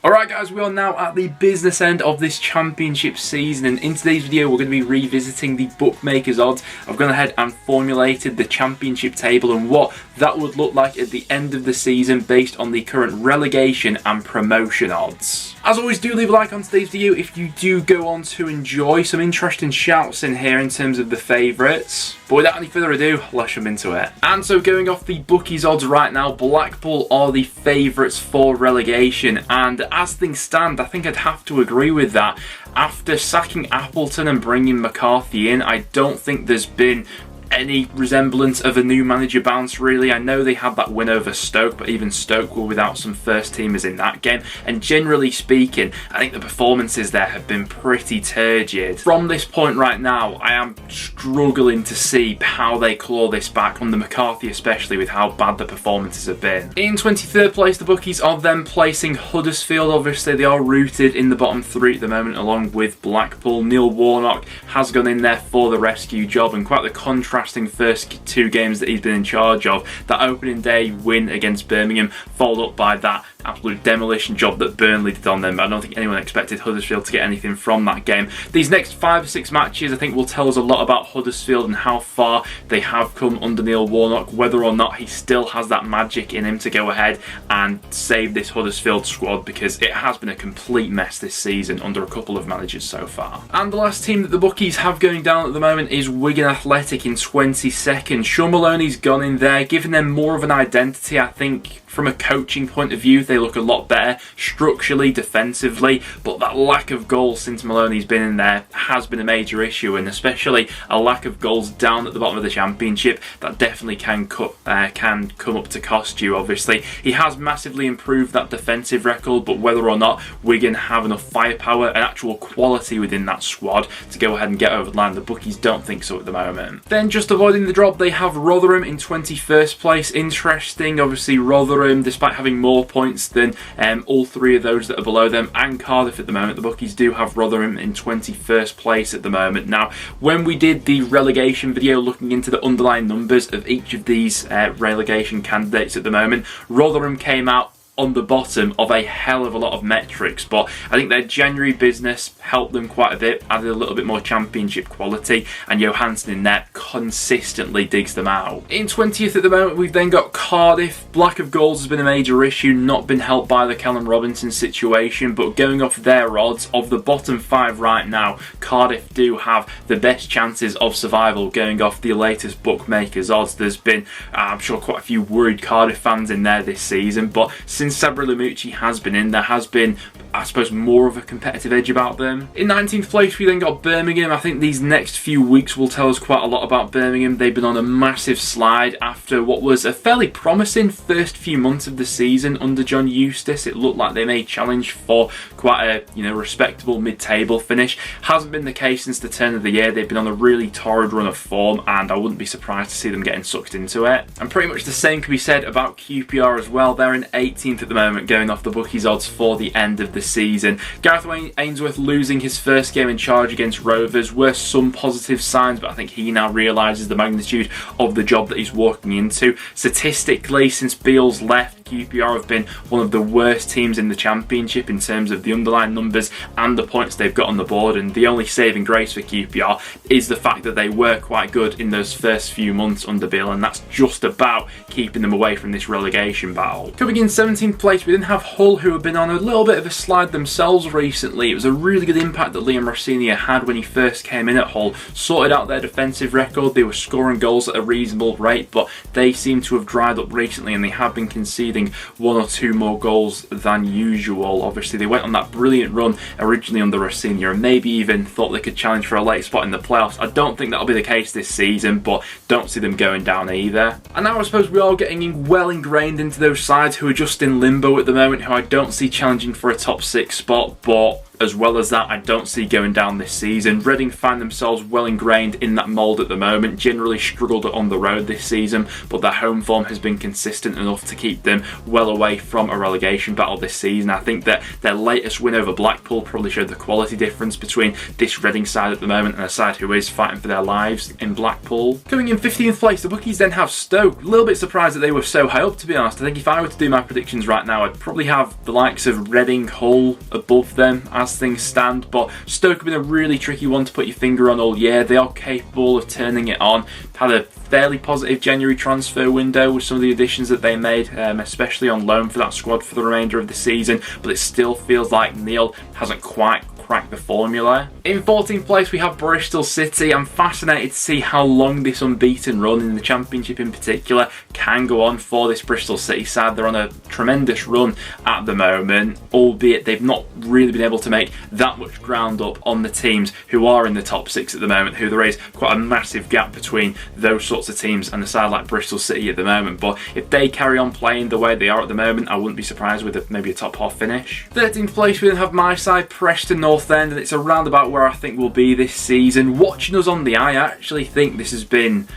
Alright guys, we are now at the business end of this championship season, and in today's video we're going to be revisiting the bookmakers odds. I've gone ahead and formulated the championship table and what that would look like at the end of the season based on the current relegation and promotion odds. As always, do leave a like on today's video if you do go on to enjoy. Some interesting shouts in here in terms of the favourites. But without any further ado, let's jump into it. And so going off the bookies odds right now, Blackpool are the favourites for relegation, and as things stand, I think I'd have to agree with that. After sacking Appleton and bringing McCarthy in, I don't think there's been any resemblance of a new manager bounce really. I know they had that win over Stoke, but even Stoke were without some first teamers in that game, and generally speaking I think the performances there have been pretty turgid. From this point right now I am struggling to see how they claw this back, on the McCarthy especially, with how bad the performances have been. In 23rd place the bookies are then placing Huddersfield. Obviously they are rooted in the bottom three at the moment along with Blackpool. Neil Warnock has gone in there for the rescue job, and quite the contrasting first two games that he's been in charge of. That opening day win against Birmingham followed up by that absolute demolition job that Burnley did on them. I don't think anyone expected Huddersfield to get anything from that game. These next 5 or 6 matches I think will tell us a lot about Huddersfield and how far they have come under Neil Warnock, whether or not he still has that magic in him to go ahead and save this Huddersfield squad, because it has been a complete mess this season under a couple of managers so far. And the last team that the bookies have going down at the moment is Wigan Athletic in 22nd. Sean Maloney's gone in there, giving them more of an identity. I think from a coaching point of view they look a lot better structurally, defensively, but that lack of goals since Maloney's been in there has been a major issue, and especially a lack of goals down at the bottom of the championship that definitely can come up to cost you. Obviously he has massively improved that defensive record, but whether or not Wigan have enough firepower and actual quality within that squad to go ahead and get over the line, the bookies don't think so at the moment. Then just avoiding the drop they have Rotherham in 21st place. Interesting, obviously Rotherham, despite having more points than all three of those that are below them, and Cardiff at the moment, the bookies do have Rotherham in 21st place at the moment. Now, when we did the relegation video looking into the underlying numbers of each of these relegation candidates at the moment, Rotherham came out on the bottom of a hell of a lot of metrics, but I think their January business helped them quite a bit, added a little bit more championship quality, and Johansson in there consistently digs them out. In 20th at the moment we've then got Cardiff. Lack of goals has been a major issue, not been helped by the Callum Robinson situation, but going off their odds, of the bottom 5 right now, Cardiff do have the best chances of survival going off the latest bookmakers odds. There's been, I'm sure, quite a few worried Cardiff fans in there this season, but since Sabri Lamucci has been in, there has been, I suppose, more of a competitive edge about them. In 19th place we then got Birmingham. I think these next few weeks will tell us quite a lot about Birmingham. They've been on a massive slide after what was a fairly promising first few months of the season under John Eustace. It looked like they may challenge for quite a respectable mid-table finish. Hasn't been the case since the turn of the year. They've been on a really torrid run of form, and I wouldn't be surprised to see them getting sucked into it. And pretty much the same can be said about QPR as well. They're in 18th at the moment, going off the bookies odds for the end of the season. Gareth Ainsworth losing his first game in charge against Rovers were some positive signs, but I think he now realises the magnitude of the job that he's walking into. Statistically, since Beale's left, QPR have been one of the worst teams in the championship in terms of the underlying numbers and the points they've got on the board, and the only saving grace for QPR is the fact that they were quite good in those first few months under Beale, and that's just about keeping them away from this relegation battle. Coming in 17th place we then have Hull, who have been on a little bit of a slide themselves recently. It was a really good impact that Liam Rossini had when he first came in at Hull, sorted out their defensive record, they were scoring goals at a reasonable rate, but they seem to have dried up recently and they have been conceding 1 or 2 more goals than usual. Obviously they went on that brilliant run originally under Rossini and maybe even thought they could challenge for a late spot in the playoffs. I don't think that'll be the case this season, but don't see them going down either. And now I suppose we are getting well ingrained into those sides who are just in limbo at the moment, who I don't see challenging for a top 6 spot, but as well as that, I don't see going down this season. Reading find themselves well ingrained in that mould at the moment, generally struggled on the road this season, but their home form has been consistent enough to keep them well away from a relegation battle this season. I think that their latest win over Blackpool probably showed the quality difference between this Reading side at the moment and a side who is fighting for their lives in Blackpool. Coming in 15th place, the bookies then have Stoke. A little bit surprised that they were so high up, to be honest. I think if I were to do my predictions right now, I'd probably have the likes of Reading, Hull above them as things stand, but Stoke have been a really tricky one to put your finger on all year. They are capable of turning it on. Had a fairly positive January transfer window with some of the additions that they made, especially on loan for that squad for the remainder of the season, but it still feels like Neil hasn't quite cracked the formula. In 14th place we have Bristol City. I'm fascinated to see how long this unbeaten run in the Championship in particular can go on for this Bristol City side. They're on a tremendous run at the moment, albeit they've not really been able to make that much ground up on the teams who are in the top 6 at the moment, who there is quite a massive gap between those sorts of teams and a side like Bristol City at the moment. But if they carry on playing the way they are at the moment, I wouldn't be surprised with maybe a top half finish. 13th place we then have my side, Preston North End, and it's around about where I think we'll be this season. Watching us on the eye, I actually think this has been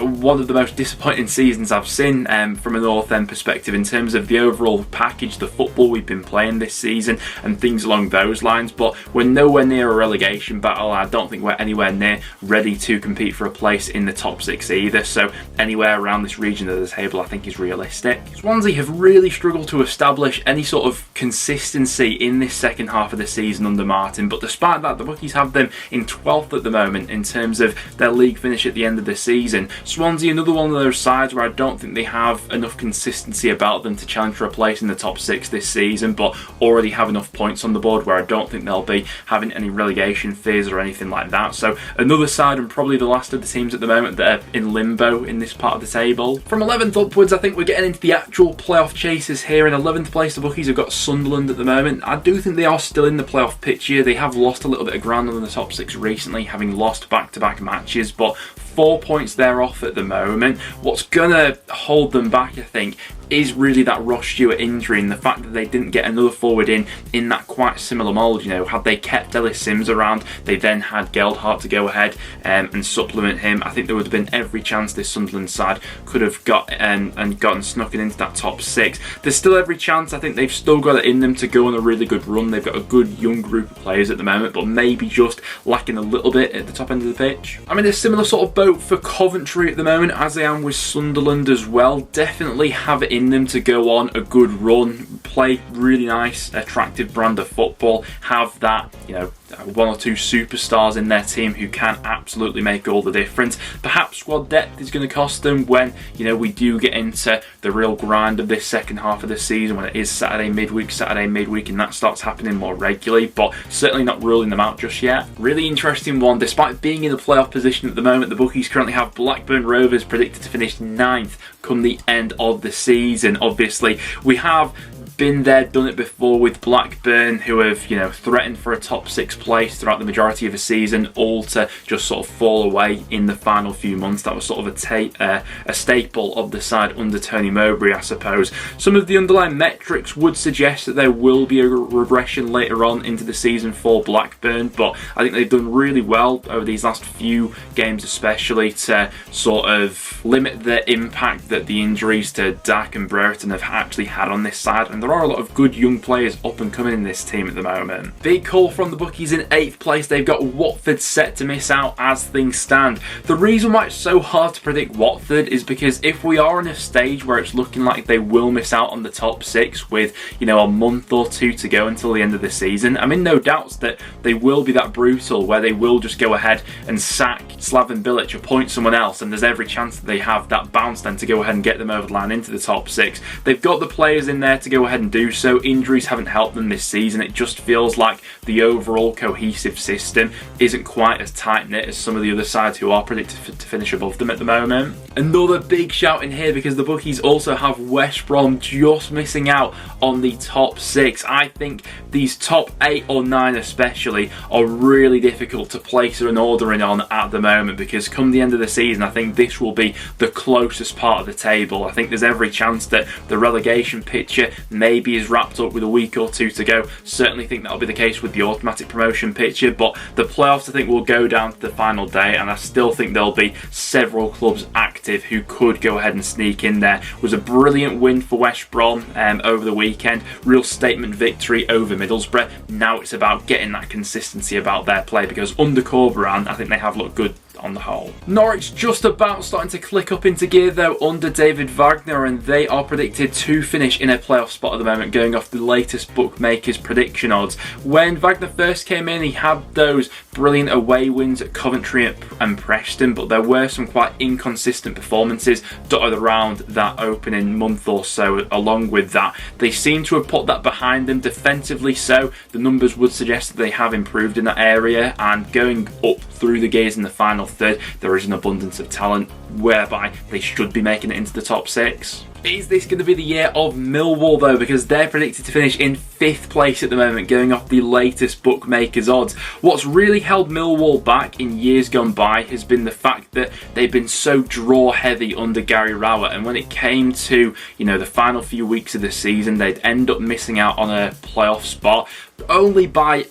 one of the most disappointing seasons I've seen from a North End perspective in terms of the overall package, the football we've been playing this season and things along those lines. But we're nowhere near a relegation battle. I don't think we're anywhere near ready to compete for a place in the top 6 either, so anywhere around this region of the table I think is realistic. Swansea have really struggled to establish any sort of consistency in this second half of the season under Martin, but despite that the bookies have them in 12th at the moment in terms of their league finish at the end of the season. Swansea, another one of those sides where I don't think they have enough consistency about them to challenge for a place in the top 6 this season, but already have enough points on the board where I don't think they'll be having any relegation fears or anything like that. So another side, and probably the last of the teams at the moment that are in limbo in this part of the table. From 11th upwards, I think we're getting into the actual playoff chasers here. In 11th place, the bookies have got Sunderland at the moment. I do think they are still in the playoff picture. They have lost a little bit of ground on the top 6 recently, having lost back-to-back matches, but 4 points they're off at the moment. What's gonna hold them back, I think, is really that Ross Stewart injury and the fact that they didn't get another forward in that quite similar mould. You know, had they kept Ellis Sims around, they then had Geldhart to go ahead and supplement him, I think there would have been every chance this Sunderland side could have got and gotten snuck into that top 6. There's still every chance. I think they've still got it in them to go on a really good run. They've got a good young group of players at the moment, but maybe just lacking a little bit at the top end of the pitch. I'm in a similar sort of boat for Coventry at the moment as I am with Sunderland as well. Definitely have it in them to go on a good run, play really nice, attractive brand of football, have that, you know, one or two superstars in their team who can absolutely make all the difference. Perhaps squad depth is going to cost them when, you know, we do get into the real grind of this second half of the season, when it is Saturday midweek, and that starts happening more regularly, but certainly not ruling them out just yet. Really interesting one. Despite being in a playoff position at the moment, the bookies currently have Blackburn Rovers predicted to finish 9th come the end of the season. Obviously, we have been there, done it before with Blackburn, who have, you know, threatened for a top 6 place throughout the majority of the season, all to just sort of fall away in the final few months. That was sort of a staple of the side under Tony Mowbray, I suppose. Some of the underlying metrics would suggest that there will be a regression later on into the season for Blackburn, but I think they've done really well over these last few games, especially to sort of limit the impact that the injuries to Dak and Brereton have actually had on this side, and there are a lot of good young players up and coming in this team at the moment. Big call from the bookies in 8th place. They've got Watford set to miss out as things stand. The reason why it's so hard to predict Watford is because if we are in a stage where it's looking like they will miss out on the top 6 with, you know, a month or two to go until the end of the season, I'm in no doubts that they will be that brutal where they will just go ahead and sack Slaven Bilic, appoint someone else, and there's every chance that they have that bounce then to go ahead and get them over the line into the top 6. They've got the players in there to go ahead and do so. Injuries haven't helped them this season. It just feels like the overall cohesive system isn't quite as tight-knit as some of the other sides who are predicted to finish above them at the moment. Another big shout in here because the bookies also have West Brom just missing out on the top 6. I think these top 8 or 9 especially are really difficult to place an order in on at the moment, because come the end of the season I think this will be the closest part of the table. I think there's every chance that the relegation picture may maybe is wrapped up with a week or two to go. Certainly think that'll be the case with the automatic promotion picture, but the playoffs I think will go down to the final day, and I still think there'll be several clubs active who could go ahead and sneak in there. It was a brilliant win for West Brom over the weekend, real statement victory over Middlesbrough. Now it's about getting that consistency about their play, because under Corberan I think they have looked good on the whole. Norwich just about starting to click up into gear though under David Wagner, and they are predicted to finish in a playoff spot at the moment, going off the latest bookmakers prediction odds. When Wagner first came in, he had those brilliant away wins at Coventry and Preston, but there were some quite inconsistent performances dotted around that opening month or so. Along with that, they seem to have put that behind them defensively, so the numbers would suggest that they have improved in that area, and going up through the gears in the final third, there is an abundance of talent whereby they should be making it into the top 6. Is this going to be the year of Millwall though, because they're predicted to finish in 5th place at the moment, going off the latest bookmakers odds. What's really held Millwall back in years gone by has been the fact that they've been so draw heavy under Gary Rowett, and when it came to, you know, the final few weeks of the season, they'd end up missing out on a playoff spot only by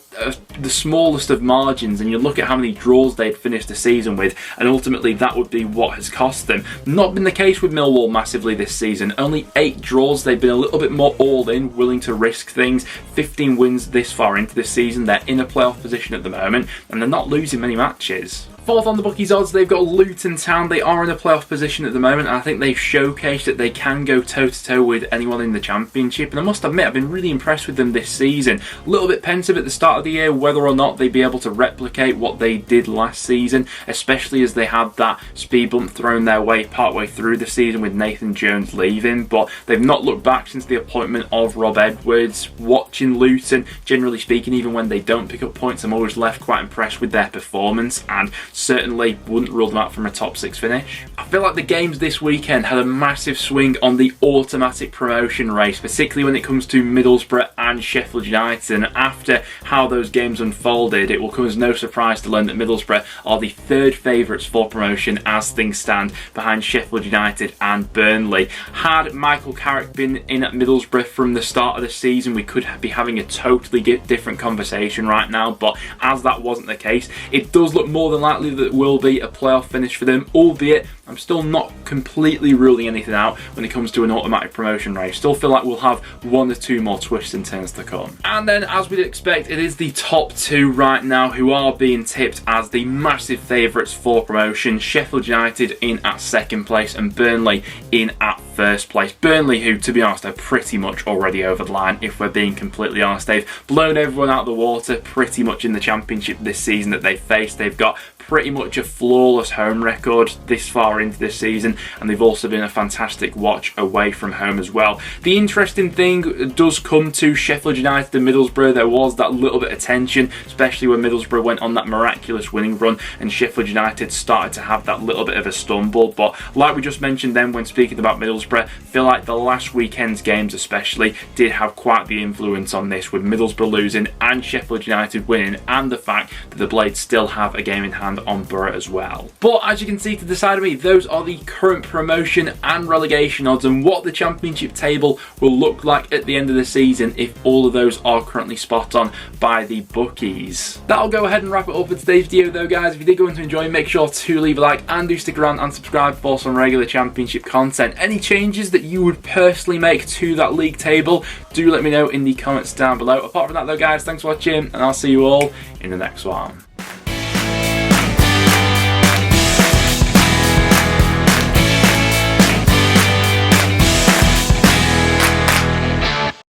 the smallest of margins, and you look at how many draws they'd finished the season with, and ultimately that would be what has cost them. Not been the case with Millwall massively this season. Only 8 draws. They've been a little bit more all in, willing to risk things. 15 wins this far into this season. They're in a playoff position at the moment, and they're not losing many matches. 4th on the bookies odds, they've got Luton Town. They are in a playoff position at the moment, and I think they've showcased that they can go toe-to-toe with anyone in the Championship, and I must admit I've been really impressed with them this season. A little bit pensive at the start of the year whether or not they'd be able to replicate what they did last season, especially as they had that speed bump thrown their way partway through the season with Nathan Jones leaving, but they've not looked back since the appointment of Rob Edwards. Watching Luton, generally speaking, even when they don't pick up points, I'm always left quite impressed with their performance, and certainly wouldn't rule them out from a top 6 finish. I feel like the games this weekend had a massive swing on the automatic promotion race, particularly when it comes to Middlesbrough and Sheffield United, and after how those games unfolded, it will come as no surprise to learn that Middlesbrough are the 3rd favourites for promotion as things stand, behind Sheffield United and Burnley. Had Michael Carrick been in at Middlesbrough from the start of the season, we could be having a totally different conversation right now, but as that wasn't the case, it does look more than likely that it will be a playoff finish for them, albeit I'm still not completely ruling anything out when it comes to an automatic promotion race. Still feel like we'll have 1 or 2 more twists and turns to come. And then, as we'd expect, it is the top 2 right now who are being tipped as the massive favourites for promotion. Sheffield United in at 2nd place and Burnley in at 1st place. Burnley, who, to be honest, are pretty much already over the line, if we're being completely honest. They've blown everyone out of the water pretty much in the Championship this season that they've faced. They've got pretty much a flawless home record this far into this season, and they've also been a fantastic watch away from home as well. The interesting thing does come to Sheffield United and Middlesbrough. There was that little bit of tension, especially when Middlesbrough went on that miraculous winning run and Sheffield United started to have that little bit of a stumble. But like we just mentioned then when speaking about Middlesbrough, I feel like the last weekend's games especially did have quite the influence on this, with Middlesbrough losing and Sheffield United winning, and the fact that the Blades still have a game in hand on Borough as well. But as you can see to the side of me, those are the current promotion and relegation odds, and what the Championship table will look like at the end of the season if all of those are currently spot on by the bookies. That'll go ahead and wrap it up for today's video though, guys. If you did go on to enjoy, make sure to leave a like and do stick around and subscribe for some regular Championship content. Any changes that you would personally make to that league table, do let me know in the comments down below. Apart from that though, guys, thanks for watching, and I'll see you all in the next one.